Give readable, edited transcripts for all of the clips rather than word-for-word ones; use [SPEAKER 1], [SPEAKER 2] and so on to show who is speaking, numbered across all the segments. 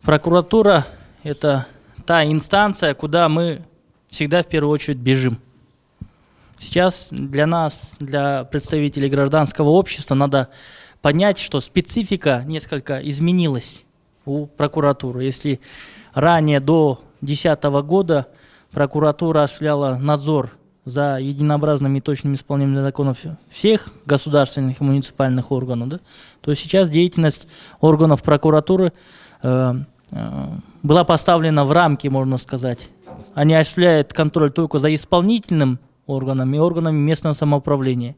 [SPEAKER 1] Прокуратура – это та инстанция, куда мы всегда в первую очередь бежим. Сейчас для нас, для представителей гражданского общества, надо понять, что специфика несколько изменилась у прокуратуры. Если ранее, до 2010 года, прокуратура осуществляла надзор за единообразным и точным исполнением законов всех государственных и муниципальных органов, да, то сейчас деятельность органов прокуратуры была поставлена в рамки, можно сказать. Они осуществляют контроль только за исполнительным органами и органами местного самоуправления.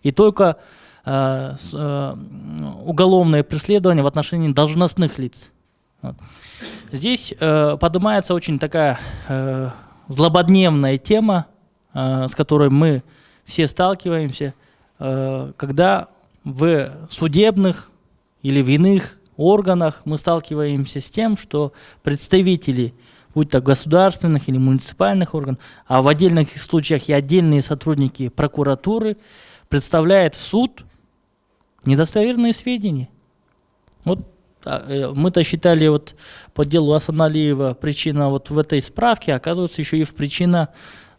[SPEAKER 1] И только уголовное преследование в отношении должностных лиц. Вот. Здесь поднимается очень такая злободневная тема, с которой мы все сталкиваемся, когда в судебных или в иных органах мы сталкиваемся с тем, что представители, будь то государственных или муниципальных органов, а в отдельных случаях и отдельные сотрудники прокуратуры представляют в суд недостоверные сведения. Вот мы-то считали вот по делу Асаналиева причина вот в этой справке, оказывается еще и причина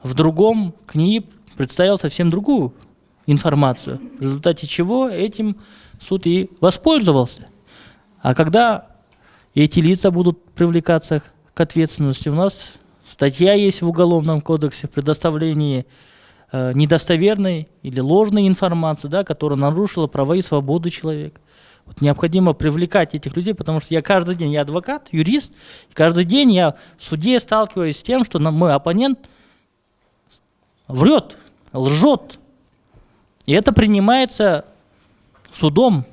[SPEAKER 1] в другом. КНИИП представил совсем другую информацию, в результате чего этим суд и воспользовался. А когда эти лица будут привлекаться к ответственности, у нас статья есть в Уголовном кодексе предоставление недостоверной или ложной информации, да, которая нарушила права и свободы человека. Вот необходимо привлекать этих людей, потому что я каждый день, я адвокат, юрист, и каждый день я в суде сталкиваюсь с тем, что мой оппонент врет, лжет. И это принимается судом.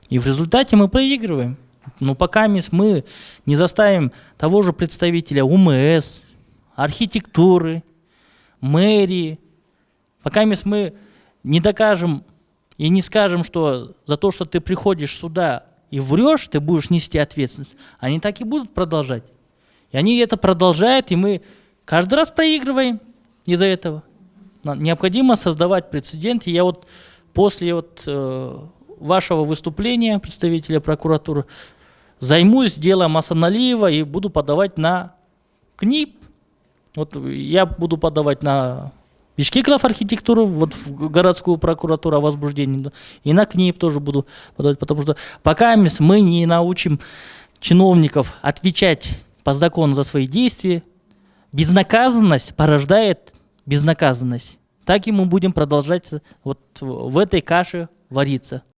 [SPEAKER 1] И в результате мы проигрываем. Но пока мы не заставим того же представителя УМС, архитектуры, мэрии, пока мы не докажем и не скажем, что за то, что ты приходишь сюда и врешь, ты будешь нести ответственность, они так и будут продолжать. И они это продолжают, и мы каждый раз проигрываем из-за этого. Необходимо создавать прецедент. И я вот после вашего выступления, представителя прокуратуры, займусь делом Асаналиева и буду подавать на КНИИП. Вот я буду подавать на Бишкеклов архитектуру, вот в городскую прокуратуру о возбуждении, и на КНИИП тоже буду подавать, потому что пока мы не научим чиновников отвечать по закону за свои действия, безнаказанность порождает безнаказанность. Так и мы будем продолжать вот в этой каше вариться.